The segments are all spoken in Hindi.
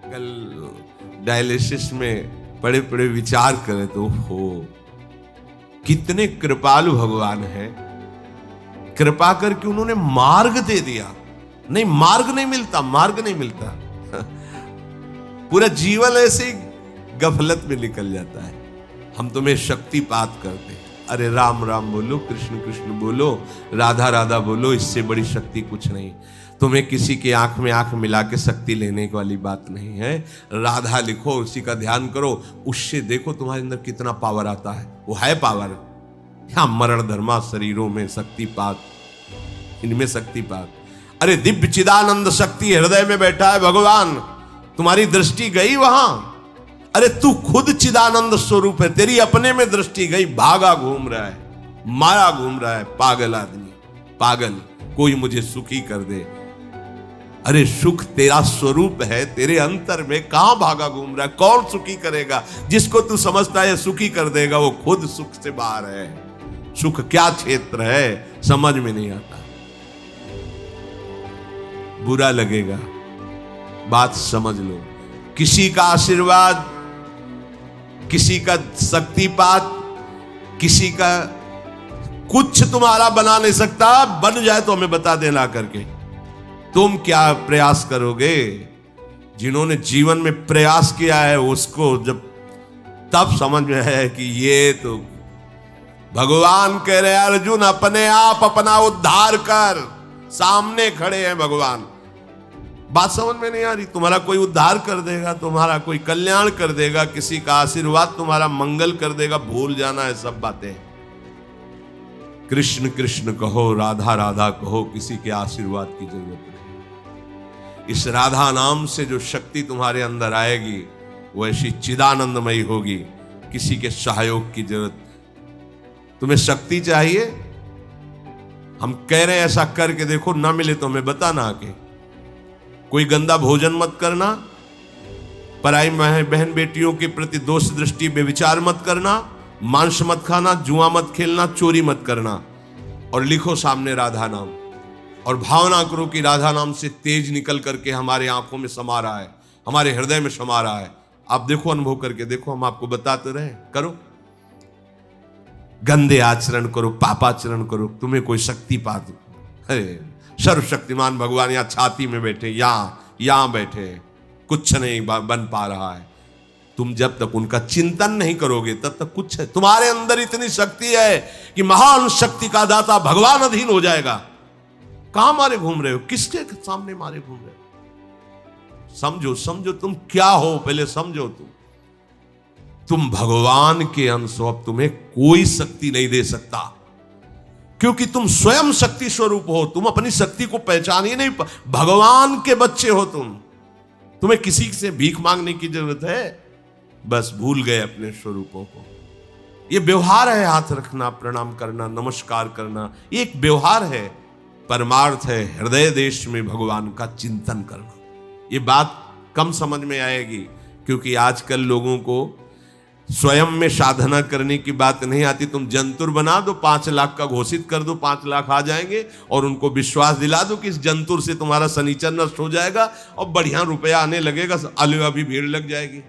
कल डायलिसिस में बड़े बड़े विचार करे तो हो कितने कृपालु भगवान है। कृपा करके उन्होंने मार्ग दे दिया। नहीं, मार्ग नहीं मिलता, मार्ग नहीं मिलता। पूरा जीवन ऐसे ही गफलत में निकल जाता है। हम तुम्हें शक्तिपात करते हैं, अरे राम राम बोलो, कृष्ण कृष्ण बोलो, राधा राधा बोलो, इससे बड़ी शक्ति कुछ नहीं। तुम्हें किसी के आंख में आंख मिला के शक्ति लेने वाली बात नहीं है। राधा लिखो, उसी का ध्यान करो, उससे देखो तुम्हारे अंदर कितना पावर आता है। वो है पावर। या मरण धर्मा शरीरों में शक्तिपात, इनमें शक्तिपात। अरे दिव्य चिदानंद शक्ति हृदय में बैठा है भगवान। तुम्हारी दृष्टि गई वहां? अरे तू खुद चिदानंद स्वरूप है, तेरी अपने में दृष्टि गई, भागा घूम रहा है, माया घूम रहा है। पागल आदमी, पागल। कोई मुझे सुखी कर दे। अरे सुख तेरा स्वरूप है, तेरे अंतर में। कहां भागा घूम रहा है? कौन सुखी करेगा? जिसको तू समझता है सुखी कर देगा, वो खुद सुख से बाहर है। सुख क्या क्षेत्र है समझ में नहीं आता। बुरा लगेगा, बात समझ लो। किसी का आशीर्वाद, किसी का शक्तिपात, किसी का कुछ तुम्हारा बना नहीं सकता। बन जाए तो हमें बता देना करके। तुम क्या प्रयास करोगे? जिन्होंने जीवन में प्रयास किया है उसको जब तब समझ में है कि ये तो भगवान कह रहे हैं, अर्जुन अपने आप अपना उद्धार कर। सामने खड़े हैं भगवान। बात समझ में नहीं आ रही? तुम्हारा कोई उद्धार कर देगा, तुम्हारा कोई कल्याण कर देगा, किसी का आशीर्वाद तुम्हारा मंगल कर देगा। भूल जाना है सब बातें। कृष्ण कृष्ण कहो, राधा राधा कहो, किसी के आशीर्वाद की जरूरत नहीं। इस राधा नाम से जो शक्ति तुम्हारे अंदर आएगी वो ऐसी चिदानंदमयी होगी। किसी के सहयोग की जरूरत। तुम्हें शक्ति चाहिए, हम कह रहे हैं ऐसा करके देखो, ना मिले तो हमें बताना आके। कोई गंदा भोजन मत करना, पराई बहन बेटियों के प्रति दोष दृष्टि बेविचार मत करना, मांस मत खाना, जुआ मत खेलना, चोरी मत करना। और लिखो सामने राधा नाम, और भावना करो कि राधा नाम से तेज निकल करके हमारे आंखों में समा रहा है, हमारे हृदय में समा रहा है। आप देखो, अनुभव करके देखो, हम आपको बताते रहे। करो, गंदे आचरण करो, पापाचरण करो, तुम्हें कोई शक्ति पा दो। अरे सर्वशक्तिमान भगवान यहाँ छाती में बैठे, यहां बैठे, कुछ नहीं बन पा रहा है। तुम जब तक उनका चिंतन नहीं करोगे तब तक कुछ है। तुम्हारे अंदर इतनी शक्ति है कि महान शक्ति का दाता भगवान अधीन हो जाएगा। कहां मारे घूम रहे हो? किसके सामने मारे घूम रहे हो? समझो, समझो तुम क्या हो, पहले समझो। तुम भगवान के अंश हो। अब तुम्हें कोई शक्ति नहीं दे सकता, क्योंकि तुम स्वयं शक्ति स्वरूप हो। तुम अपनी शक्ति को पहचान ही नहीं। भगवान के बच्चे हो तुम। तुम्हें किसी से भीख मांगने की जरूरत है? बस भूल गए अपने स्वरूपों को। ये व्यवहार है, हाथ रखना, प्रणाम करना, नमस्कार करना, ये एक व्यवहार है। परमार्थ है हृदय देश में भगवान का चिंतन करना। ये बात कम समझ में आएगी, क्योंकि आजकल लोगों को स्वयं में साधना करने की बात नहीं आती। तुम जंतुर बना दो, 5 लाख का घोषित कर दो, 5 लाख आ जाएंगे, और उनको विश्वास दिला दो कि इस जंतुर से तुम्हारा शनिचर नष्ट हो जाएगा और बढ़िया रुपया आने लगेगा, अलवा भी भीड़ लग जाएगी।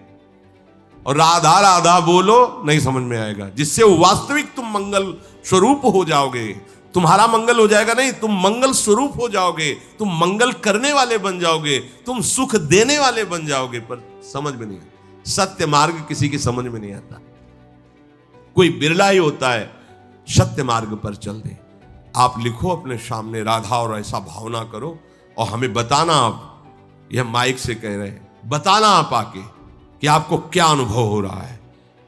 और राधा राधा बोलो, नहीं समझ में आएगा। जिससे वास्तविक तुम मंगल स्वरूप हो जाओगे। तुम्हारा मंगल हो जाएगा नहीं, तुम मंगल स्वरूप हो जाओगे। तुम मंगल करने वाले बन जाओगे, तुम सुख देने वाले बन जाओगे। पर समझ में नहीं आता। सत्य मार्ग किसी की समझ में नहीं आता। कोई बिरला ही होता है सत्य मार्ग पर चल दे। आप लिखो अपने सामने राधा, और ऐसा भावना करो, और हमें बताना। आप यह माइक से कह रहे हैं, बताना आप आके कि आपको क्या अनुभव हो रहा है।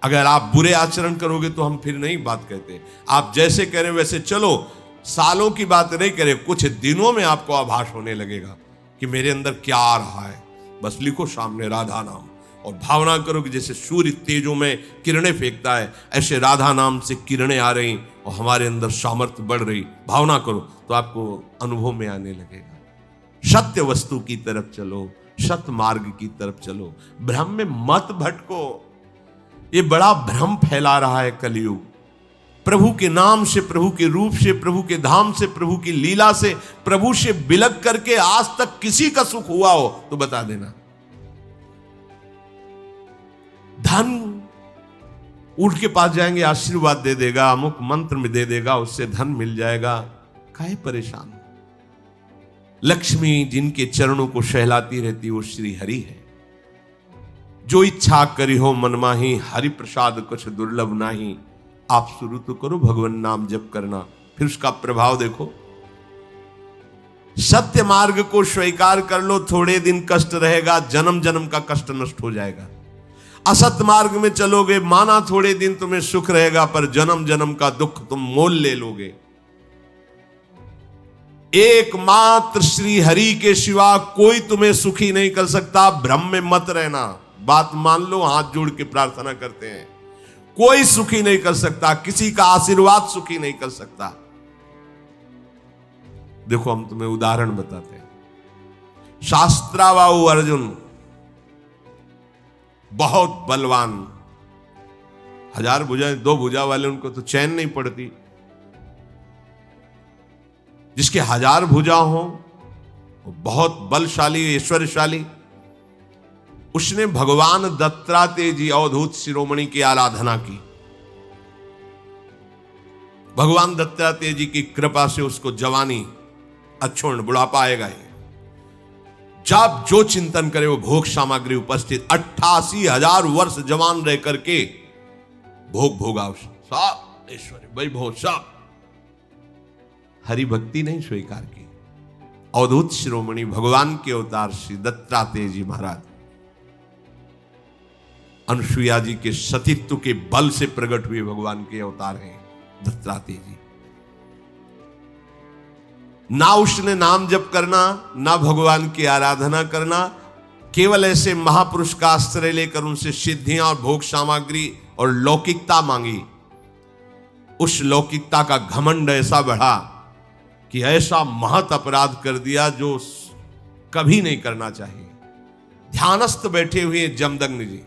अगर आप बुरे आचरण करोगे तो हम फिर नहीं बात कहते। आप जैसे कह रहे वैसे चलो, सालों की बात नहीं करे, कुछ दिनों में आपको आभास होने लगेगा कि मेरे अंदर क्या आ रहा है। बस लिखो सामने राधा नाम, और भावना करो कि जैसे सूर्य तेजों में किरणें फेंकता है, ऐसे राधा नाम से किरणें आ रही और हमारे अंदर सामर्थ्य बढ़ रही। भावना करो तो आपको अनुभव में आने लगेगा। सत्य वस्तु की तरफ चलो, सत्य मार्ग की तरफ चलो, भ्रम में मत भटको। ये बड़ा भ्रम फैला रहा है कलयुग। प्रभु के नाम से, प्रभु के रूप से, प्रभु के धाम से, प्रभु की लीला से, प्रभु से बिलक करके आज तक किसी का सुख हुआ हो तो बता देना। धन उठ के पास जाएंगे, आशीर्वाद दे देगा, अमुक मंत्र में दे देगा, उससे धन मिल जाएगा। काहे परेशान? लक्ष्मी जिनके चरणों को सहलाती रहती वो श्री हरि है। जो इच्छा करी हो मन माही, हरि प्रसाद कुछ दुर्लभ नाही। आप शुरू तो करो भगवान नाम जप करना, फिर उसका प्रभाव देखो। सत्य मार्ग को स्वीकार कर लो, थोड़े दिन कष्ट रहेगा, जन्म जन्म का कष्ट नष्ट हो जाएगा। असत्य मार्ग में चलोगे, माना थोड़े दिन तुम्हें सुख रहेगा, पर जन्म जन्म का दुख तुम मोल ले लोगे। एकमात्र श्री हरि के सिवा कोई तुम्हें सुखी नहीं कर सकता। भ्रम में मत रहना, बात मान लो, हाथ जोड़ के प्रार्थना करते हैं। कोई सुखी नहीं कर सकता, किसी का आशीर्वाद सुखी नहीं कर सकता। देखो हम तुम्हें उदाहरण बताते हैं। शास्त्राबाहु अर्जुन बहुत बलवान, 1000 भुजा, 2 भुजा वाले उनको तो चैन नहीं पड़ती। जिसके 1000 भुजा हो वो बहुत बलशाली, ऐश्वर्यशाली। उसने भगवान दत्तात्रेय जी अवधूत शिरोमणि की आराधना की। भगवान दत्तात्रेय जी की कृपा से उसको जवानी, अच्छोण, बुढ़ापा आएगा। जब जो चिंतन करे वो भोग सामग्री उपस्थित, 88,000 वर्ष जवान रह करके भोग भोगा, सब ऐश्वर्य वैभव सब। हरि भक्ति नहीं स्वीकार की। अवधूत शिरोमणि भगवान के अवतार श्री दत्तात्रेय जी महाराज अनुसुईया जी के सतीत्व के बल से प्रकट हुए भगवान के अवतार हैं दत्तात्रेय जी। ना उसने नाम जप करना, ना भगवान की आराधना करना, केवल ऐसे महापुरुष का आश्रय लेकर उनसे सिद्धियां और भोग सामग्री और लौकिकता मांगी। उस लौकिकता का घमंड ऐसा बढ़ा कि ऐसा महत अपराध कर दिया जो कभी नहीं करना चाहिए। ध्यानस्थ बैठे हुए जमदग्नि जी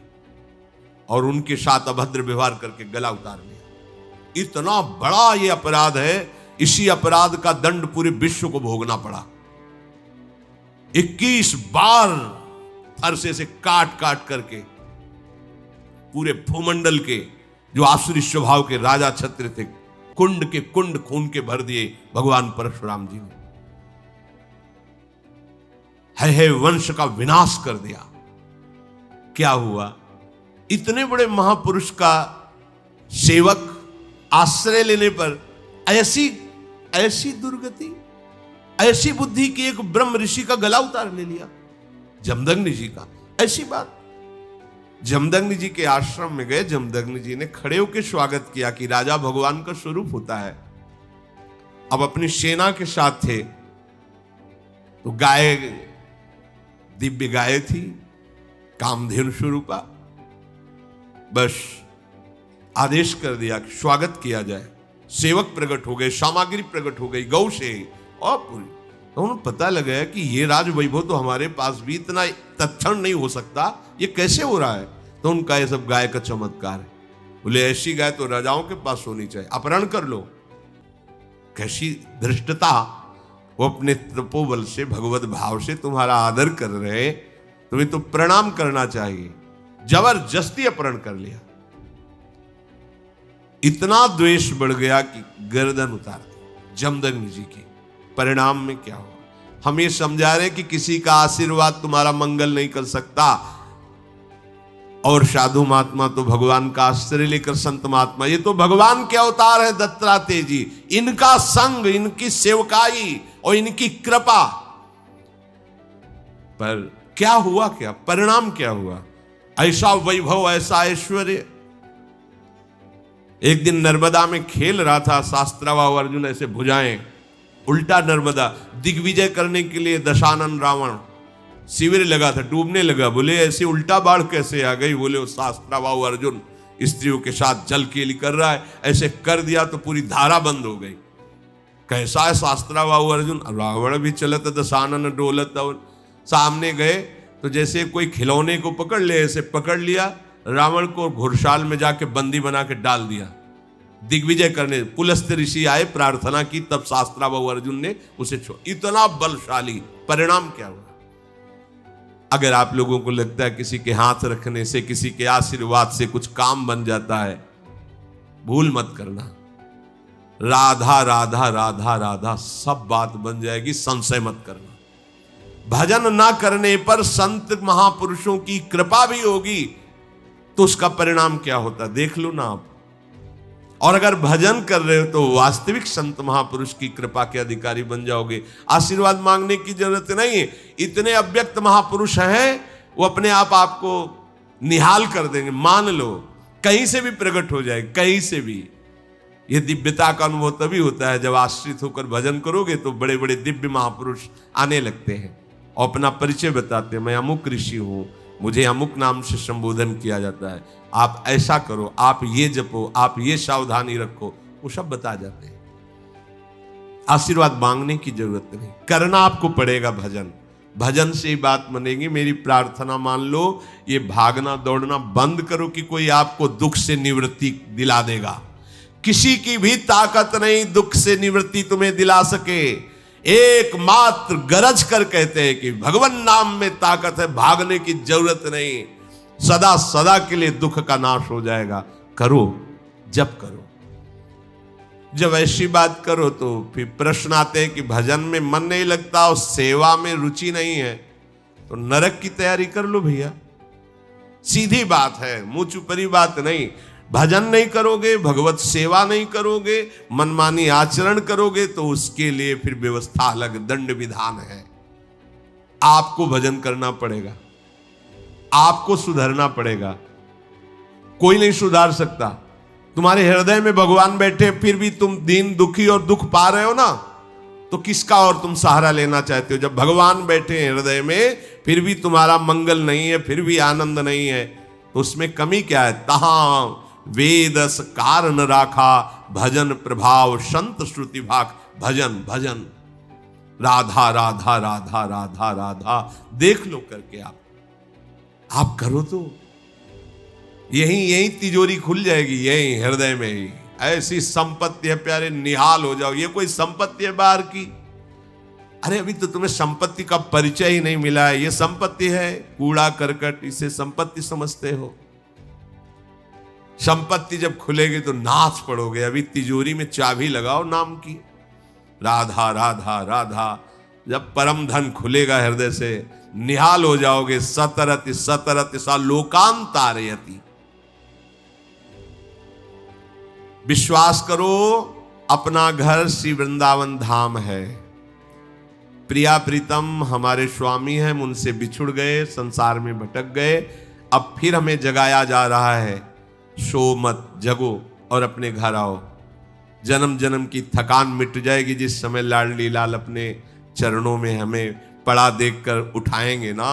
और उनके साथ अभद्र व्यवहार करके गला उतार लिया। इतना बड़ा ये अपराध है, इसी अपराध का दंड पूरे विश्व को भोगना पड़ा। 21 बार फरसे से काट काट करके पूरे भूमंडल के जो आसुरी स्वभाव के राजा छत्र थे, कुंड के कुंड खून के भर दिए भगवान परशुराम जी ने। है वंश का विनाश कर दिया। क्या हुआ? इतने बड़े महापुरुष का सेवक आश्रय लेने पर ऐसी दुर्गति, ऐसी बुद्धि की एक ब्रह्म ऋषि का गला उतार ले लिया, जमदग्नि जी का। ऐसी बात। जमदग्नि जी के आश्रम में गए, जमदग्नि जी ने खड़े होकर स्वागत किया कि राजा भगवान का स्वरूप होता है। अब अपनी सेना के साथ थे तो गाय, दिव्य गाय थी, कामधेनु स्वरूपा। बस आदेश कर दिया कि स्वागत किया जाए। सेवक प्रकट हो गए, सामग्री प्रकट हो गई गौ से और पूरी। तो उन्हें पता लगा कि ये राज वैभव तो हमारे पास भी इतना तत्क्षण नहीं हो सकता, ये कैसे हो रहा है? तो उनका ये सब गाय का चमत्कार है। बोले ऐसी गाय तो राजाओं के पास होनी चाहिए, अपहरण कर लो। कैसी धृष्टता! वो अपने तपोबल से, भगवत भाव से तुम्हारा आदर कर रहे, तुम्हें तो प्रणाम करना चाहिए। जबरदस्ती अपहरण कर लिया। इतना द्वेष बढ़ गया कि गर्दन उतार दी जमदग्नि जी की। परिणाम में क्या हुआ? हम ये समझा रहे कि किसी का आशीर्वाद तुम्हारा मंगल नहीं कर सकता। और साधु महात्मा तो भगवान का आश्रय लेकर, संत महात्मा ये तो भगवान के अवतार है दत्तात्रेय जी। इनका संग, इनकी सेवकाई और इनकी कृपा पर क्या हुआ? क्या परिणाम क्या हुआ? ऐसा वैभव, ऐसा ऐश्वर्य। एक दिन नर्मदा में खेल रहा था शास्त्राबाहु अर्जुन, ऐसे भुजाएं उल्टा नर्मदा दिग्विजय करने के लिए दशानन रावण शिविर लगा था, डूबने लगा। बोले ऐसे उल्टा बाढ़ कैसे आ गई? बोले वो शास्त्राबाहु अर्जुन स्त्रियों के साथ जल केली कर रहा है, ऐसे कर दिया तो पूरी धारा बंद हो गई। कैसा है शास्त्राबाहु अर्जुन? रावण भी चलत दशानन डोलत। और सामने गए तो जैसे कोई खिलौने को पकड़ ले, ऐसे पकड़ लिया, रावण को घुड़साल में जाके बंदी बना के डाल दिया। दिग्विजय करने पुलस्त्य ऋषि आए, प्रार्थना की, तब शास्त्राबाहु अर्जुन ने उसे छोड़। इतना बलशाली। परिणाम क्या हुआ? अगर आप लोगों को लगता है किसी के हाथ रखने से, किसी के आशीर्वाद से कुछ काम बन जाता है, भूल मत करना। राधा राधा राधा राधा सब बात बन जाएगी, संशय मत करना। भजन ना करने पर संत महापुरुषों की कृपा भी होगी तो उसका परिणाम क्या होता है देख लो ना आप। और अगर भजन कर रहे हो तो वास्तविक संत महापुरुष की कृपा के अधिकारी बन जाओगे। आशीर्वाद मांगने की जरूरत नहीं है। इतने अव्यक्त महापुरुष हैं, वो अपने आप आपको निहाल कर देंगे। मान लो कहीं से भी प्रकट हो जाए, कहीं से भी। यह दिव्यता का अनुभव तभी होता है जब आश्रित होकर भजन करोगे तो बड़े बड़े दिव्य महापुरुष आने लगते हैं और अपना परिचय बताते हैं, मैं अमुक ऋषि हूं, मुझे अमुक नाम से संबोधन किया जाता है, आप ऐसा करो, आप ये जपो, आप ये सावधानी रखो, वो सब बता जाते हैं। आशीर्वाद मांगने की जरूरत नहीं, करना आपको पड़ेगा भजन। भजन से ही बात बनेगी। मेरी प्रार्थना मान लो, ये भागना दौड़ना बंद करो कि कोई आपको दुख से निवृत्ति दिला देगा। किसी की भी ताकत नहीं दुख से निवृत्ति तुम्हें दिला सके। एकमात्र गरज कर कहते हैं कि भगवान नाम में ताकत है, भागने की जरूरत नहीं। सदा सदा के लिए दुख का नाश हो जाएगा। करो, जब करो। जब ऐसी बात करो तो फिर प्रश्न आते हैं कि भजन में मन नहीं लगता और सेवा में रुचि नहीं है, तो नरक की तैयारी कर लो भैया। सीधी बात है, मुंह चुपरी बात नहीं। भजन नहीं करोगे, भगवत सेवा नहीं करोगे, मनमानी आचरण करोगे तो उसके लिए फिर व्यवस्था अलग, दंड विधान है। आपको भजन करना पड़ेगा, आपको सुधरना पड़ेगा। कोई नहीं सुधार सकता। तुम्हारे हृदय में भगवान बैठे फिर भी तुम दीन दुखी और दुख पा रहे हो ना, तो किसका और तुम सहारा लेना चाहते हो? जब भगवान बैठे हैं हृदय में फिर भी तुम्हारा मंगल नहीं है, फिर भी आनंद नहीं है, तो उसमें कमी क्या है? तहां वेदस कारण राखा, भजन प्रभाव संत श्रुति भाग। भजन भजन, राधा राधा राधा राधा राधा, देख लो करके आप करो तो यही तिजोरी खुल जाएगी, यही हृदय में ही। ऐसी संपत्ति है प्यारे, निहाल हो जाओ। ये कोई संपत्ति है बाहर की? अरे अभी तो तुम्हें संपत्ति का परिचय ही नहीं मिला है। ये संपत्ति है कूड़ा करकट, इसे संपत्ति समझते हो। संपत्ति जब खुलेगी तो नाच पड़ोगे। अभी तिजोरी में चाबी लगाओ नाम की, राधा राधा राधा। जब परम धन खुलेगा हृदय से, निहाल हो जाओगे। सतरति सतरति सा लोकांतारयति। विश्वास करो, अपना घर श्री वृंदावन धाम है। प्रिया प्रीतम हमारे स्वामी हैं, हम उनसे बिछुड़ गए, संसार में भटक गए। अब फिर हमें जगाया जा रहा है, सो मत, जगो और अपने घर आओ। जन्म जन्म की थकान मिट जाएगी जिस समय लाडली लाल अपने चरणों में हमें पड़ा देखकर उठाएंगे ना।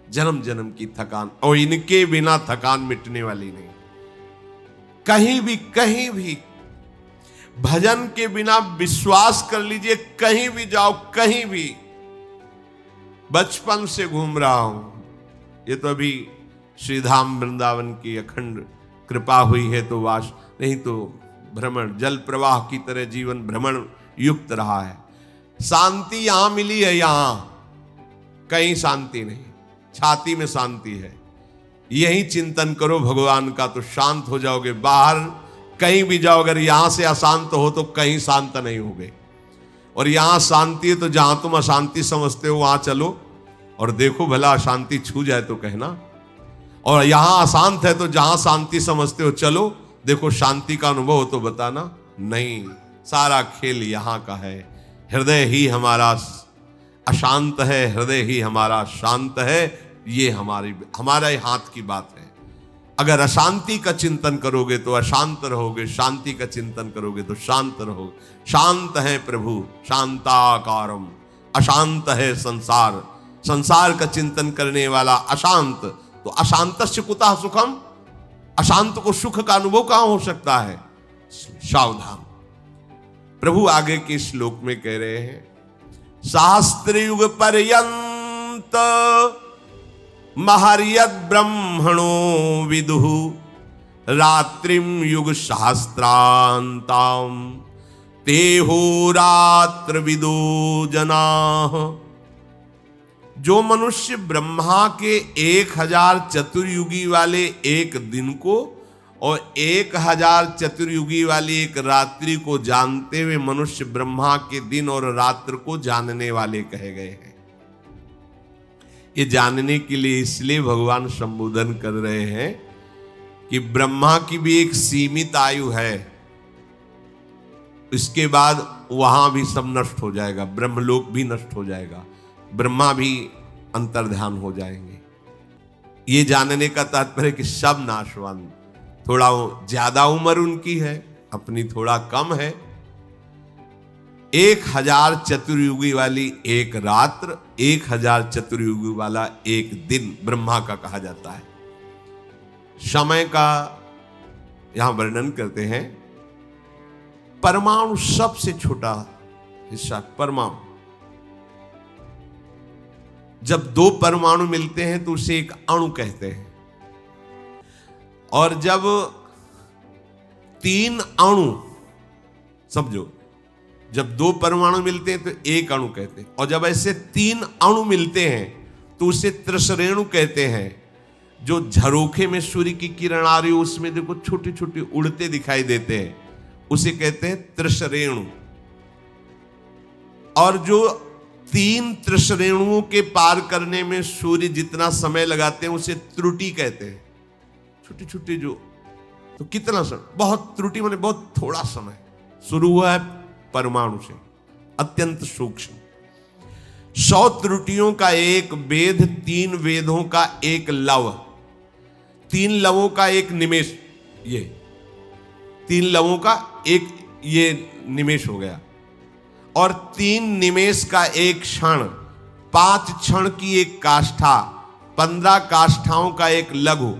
जन्म जन्म की थकान, और इनके बिना थकान मिटने वाली नहीं। कहीं भी भजन के बिना विश्वास कर लीजिए, कहीं भी जाओ, कहीं भी। बचपन से घूम रहा हूं, ये तो अभी श्रीधाम वृंदावन की अखंड कृपा हुई है तो वास, नहीं तो भ्रमण, जल प्रवाह की तरह जीवन भ्रमण युक्त रहा है। शांति यहां मिली है, यहां कहीं शांति नहीं, छाती में शांति है। यही चिंतन करो भगवान का तो शांत हो जाओगे। बाहर कहीं भी जाओ, अगर यहां से अशांत हो तो कहीं शांत नहीं होगे। और यहां शांति है तो जहां तुम अशांति समझते हो वहां चलो और देखो भला अशांति छू जाए तो कहना। और यहां अशांत है तो जहां शांति समझते हो चलो, देखो शांति का अनुभव हो तो बताना। नहीं, सारा खेल यहां का है। हृदय ही हमारा अशांत है, हृदय ही हमारा शांत है। ये हमारे हाथ की बात है। अगर अशांति का चिंतन करोगे तो अशांत रहोगे, शांति का चिंतन करोगे तो शांत रहोगे। शांत है प्रभु शांताकारम, अशांत है संसार, संसार का चिंतन करने वाला अशांत। तो अशांतस्य कुतः सुखम, अशांत को सुख का अनुभव कहां हो सकता है? सावधान। प्रभु आगे के श्लोक में कह रहे हैं, शास्त्र युग पर्यंत महर्यद ब्रह्मणो विदुः रात्रिम युग शास्त्रांताम तेहो रात्र विदो जनाः। जो मनुष्य ब्रह्मा के 1000 चतुर्युगी वाले एक दिन को और 1000 चतुर्युगी वाली एक रात्रि को जानते हुए मनुष्य ब्रह्मा के दिन और रात्र को जानने वाले कहे गए हैं। ये जानने के लिए इसलिए भगवान संबोधन कर रहे हैं कि ब्रह्मा की भी एक सीमित आयु है, इसके बाद वहां भी सब नष्ट हो जाएगा, ब्रह्मलोक भी नष्ट हो जाएगा, ब्रह्मा भी अंतर्ध्यान हो जाएंगे। ये जानने का तात्पर्य कि सब नाशवान, थोड़ा ज्यादा उम्र उनकी है, अपनी थोड़ा कम है। 1000 चतुर्युगी वाली एक रात्र, 1000 चतुर्युगी वाला एक दिन ब्रह्मा का कहा जाता है। समय का यहां वर्णन करते हैं। परमाणु सबसे छोटा हिस्सा, परमाणु, जब 2 परमाणु मिलते हैं तो उसे एक अणु कहते हैं, और जब 3 अणु, समझो, जब 2 परमाणु मिलते हैं तो एक अणु कहते हैं, और जब ऐसे 3 अणु मिलते हैं तो उसे त्रिसरेणु कहते हैं। जो झरोखे में सूर्य की किरण आ रही हो उसमें देखो छोटे छोटे उड़ते दिखाई देते हैं, उसे कहते हैं त्रिसरेणु। और जो 3 त्रिसरेणुओं के पार करने में सूर्य जितना समय लगाते हैं उसे त्रुटि कहते हैं। छोटी छोटी जो, तो कितना समय, बहुत त्रुटि माने बहुत थोड़ा समय। शुरू हुआ है परमाणु से, अत्यंत सूक्ष्म। 100 त्रुटियों का एक वेद, 3 वेदों का एक लव, 3 लवों का एक निमेष, ये 3 लवों का एक ये निमेष हो गया, और 3 निमेष का एक क्षण, 5 क्षण की एक काष्ठा, 15 काष्ठाओं का एक लघु,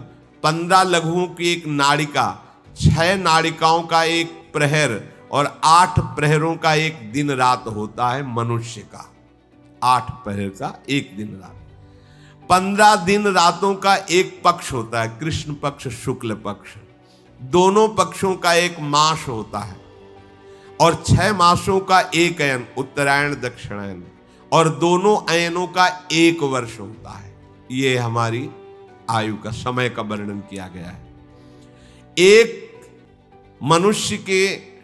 15 लघुओं की एक नाड़िका, 6 नाड़िकाओं का एक प्रहर, और 8 प्रहरों का एक दिन रात होता है मनुष्य का। 8 प्रहर का एक दिन रात, 15 दिन रातों का एक पक्ष होता है, कृष्ण पक्ष शुक्ल पक्ष, दोनों पक्षों का एक मास होता है, और 6 मासों का एक अयन, उत्तरायण दक्षिणायन, और दोनों अयनों का एक वर्ष होता है। ये हमारी आयु का, समय का वर्णन किया गया है। एक मनुष्य के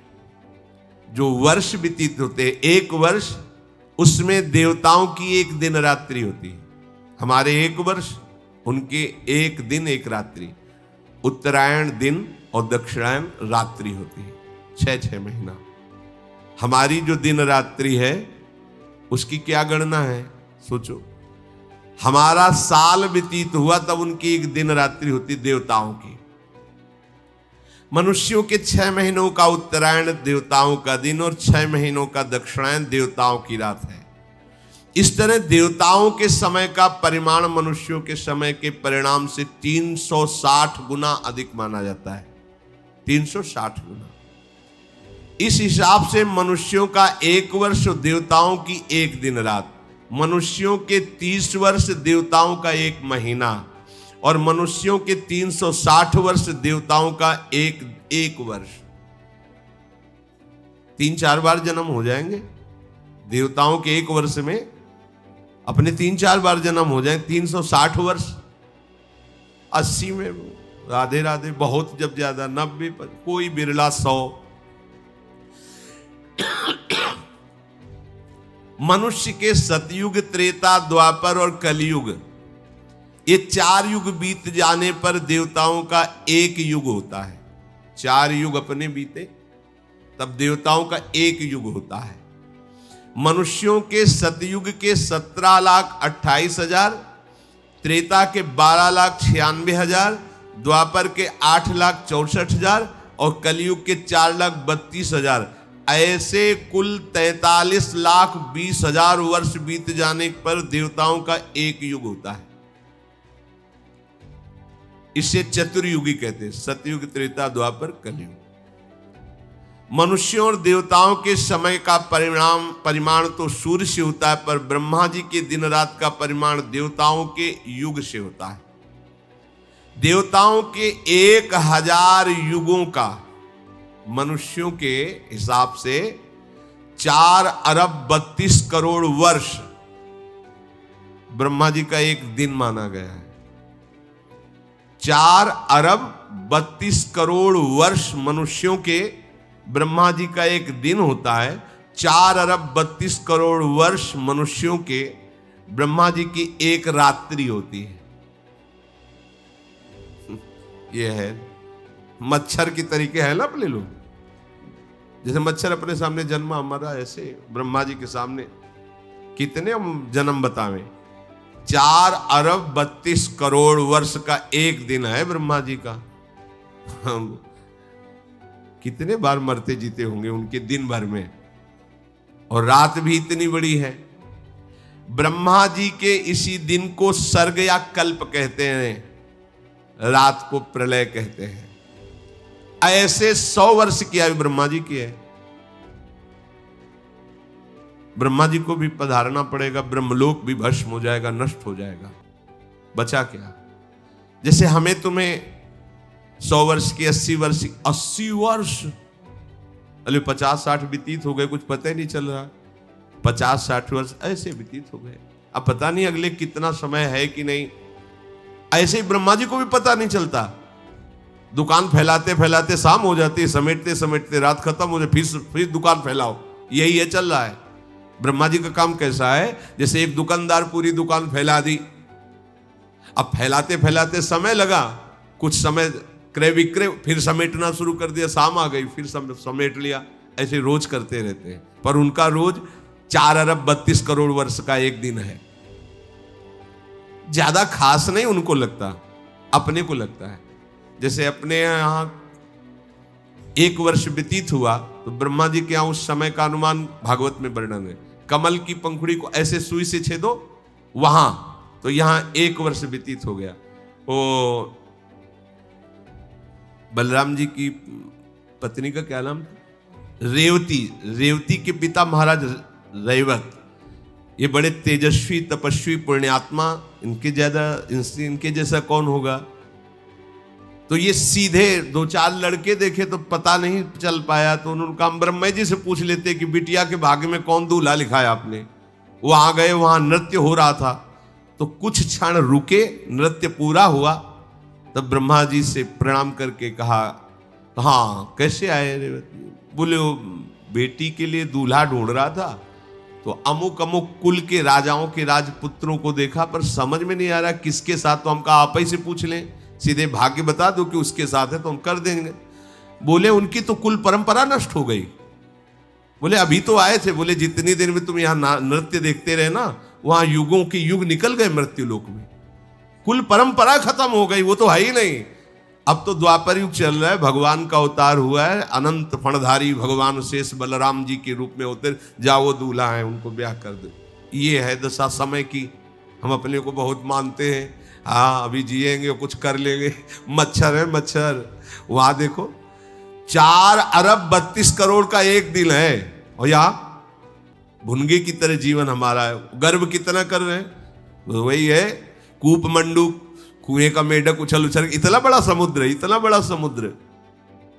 जो वर्ष व्यतीत होते हैं, 1 वर्ष, उसमें देवताओं की एक दिन रात्रि होती है। हमारे 1 वर्ष, उनके 1 दिन 1 रात्रि। उत्तरायण दिन और दक्षिणायन रात्रि होती है, 6 महीना। हमारी जो दिन रात्रि है उसकी क्या गणना है, सोचो। हमारा साल व्यतीत हुआ तब उनकी एक दिन रात्रि होती देवताओं की। मनुष्यों के 6 महीनों का उत्तरायण देवताओं का दिन और 6 महीनों का दक्षिणायन देवताओं की रात है। इस तरह देवताओं के समय का परिमाण मनुष्यों के समय के परिणाम से 360 गुना अधिक माना जाता है, 360 गुना। इस हिसाब से मनुष्यों का 1 वर्ष, देवताओं की 1 दिन रात, मनुष्यों के 30 वर्ष, देवताओं का 1 महीना, और मनुष्यों के 360 वर्ष, देवताओं का एक वर्ष। 3-4 बार जन्म हो जाएंगे देवताओं के 1 वर्ष में, अपने 3-4 बार जन्म हो जाएंगे। 360 वर्ष, 80 में राधे राधे, बहुत जब ज्यादा 90 पर, कोई बिरला 100। मनुष्य के सतयुग, त्रेता, द्वापर और कलयुग, ये 4 युग बीत जाने पर देवताओं का 1 युग होता है। 4 युग अपने बीते तब देवताओं का 1 युग होता है। मनुष्यों के सतयुग के 17,28,000, त्रेता के 12,96,000, द्वापर के 8,64,000 और कलयुग के 4,32,000। ऐसे कुल 43,20,000 वर्ष बीत जाने पर देवताओं का 1 युग होता है। इसे चतुर्युगी कहते हैं, सतयुग, त्रेता, द्वापर, कलयुग। मनुष्यों और देवताओं के समय का परिमाण तो सूर्य से होता है, पर ब्रह्मा जी के दिन रात का परिमाण देवताओं के युग से होता है। देवताओं के 1000 युगों का मनुष्यों के हिसाब से 4 अरब 32 करोड़ वर्ष ब्रह्मा जी का एक दिन माना गया है। 4 अरब 32 करोड़ वर्ष मनुष्यों के ब्रह्मा जी का एक दिन होता है। 4 अरब 32 करोड़ वर्ष मनुष्यों के ब्रह्मा जी की एक रात्रि होती है। यह है मच्छर की तरीके है ना अपने लोग, जैसे मच्छर अपने सामने जन्मा हमारा, ऐसे ब्रह्मा जी के सामने कितने जन्म बतावें। 4 अरब 32 करोड़ वर्ष का एक दिन है ब्रह्मा जी का। हम कितने बार मरते जीते होंगे उनके दिन भर में, और रात भी इतनी बड़ी है। ब्रह्मा जी के इसी दिन को सर्ग या कल्प कहते हैं, रात को प्रलय कहते हैं। ऐसे 100 वर्ष की आयु ब्रह्मा जी की है। ब्रह्मा जी को भी पधारना पड़ेगा, ब्रह्मलोक भी भस्म हो जाएगा, नष्ट हो जाएगा, बचा क्या। जैसे हमें तुम्हें 100 वर्ष की, 80 वर्ष, 80 वर्ष, अरे 50-60 व्यतीत हो गए, कुछ पता ही नहीं चल रहा। 50-60 वर्ष ऐसे व्यतीत हो गए, अब पता नहीं अगले कितना समय है कि नहीं। ऐसे ही ब्रह्मा जी को भी पता नहीं चलता। दुकान फैलाते फैलाते शाम हो जाती है, समेटते समेटते रात खत्म हो जाती, फिर दुकान फैलाओ, यही है चल रहा है। ब्रह्मा जी का काम कैसा है, जैसे एक दुकानदार पूरी दुकान फैला दी, अब फैलाते फैलाते समय लगा, कुछ समय क्रय विक्रय, फिर समेटना शुरू कर दिया, शाम आ गई, फिर समेट लिया, ऐसे रोज करते रहते हैं। पर उनका रोज 4 अरब 32 करोड़ वर्ष का एक दिन है। ज्यादा खास नहीं उनको लगता, अपने को लगता है। जैसे अपने यहां 1 वर्ष व्यतीत हुआ, तो ब्रह्मा जी के यहां उस समय का अनुमान भागवत में वर्णन है। कमल की पंखुड़ी को ऐसे सुई से छेदो वहां, तो यहां 1 वर्ष व्यतीत हो गया। वो बलराम जी की पत्नी का क्या नाम था, रेवती। रेवती के पिता महाराज रैवत, ये बड़े तेजस्वी तपस्वी पुण्यात्मा, इनके जैसा कौन होगा। तो ये सीधे 2-4 लड़के देखे तो पता नहीं चल पाया, तो उन्होंने कहा ब्रह्मा जी से पूछ लेते कि बिटिया के भाग्य में कौन दूल्हा लिखा है आपने। वहां गए, वहां नृत्य हो रहा था, तो कुछ क्षण रुके, नृत्य पूरा हुआ, तब ब्रह्मा जी से प्रणाम करके कहा, हाँ कैसे आए रेवती। बोले वो बेटी के लिए दूल्हा ढूंढ रहा था, तो अमुक अमुक कुल के राजाओं के राजपुत्रों को देखा, पर समझ में नहीं आ रहा किसके साथ। तो हम कहा आप ही से पूछ लें, सीधे भाग्य बता दो कि उसके साथ है तो हम कर देंगे। बोले उनकी तो कुल परंपरा नष्ट हो गई। बोले अभी तो आए थे। बोले जितनी देर में तुम यहां नृत्य देखते रहे ना, वहां युगों के युग निकल गए मृत्यु लोक में, कुल परंपरा खत्म हो गई, वो तो है ही नहीं। अब तो द्वापर युग चल रहा है, भगवान का अवतार हुआ है, अनंत फणधारी भगवान शेष बलराम जी के रूप में होते, जाओ दूल्हा है उनको ब्याह कर दो। ये है दशा समय की। हम अपने को बहुत मानते हैं, हाँ अभी जिएंगे कुछ कर लेंगे। मच्छर है मच्छर। वहां देखो 4 अरब 32 करोड़ का एक दिन है, और यहाँ भुनगे की तरह जीवन हमारा है। गर्व कितना कर रहे हैं, वही है कूप मंडूक, कुएं का मेढक, उछल उछल, इतना बड़ा समुद्र, इतना बड़ा समुद्र।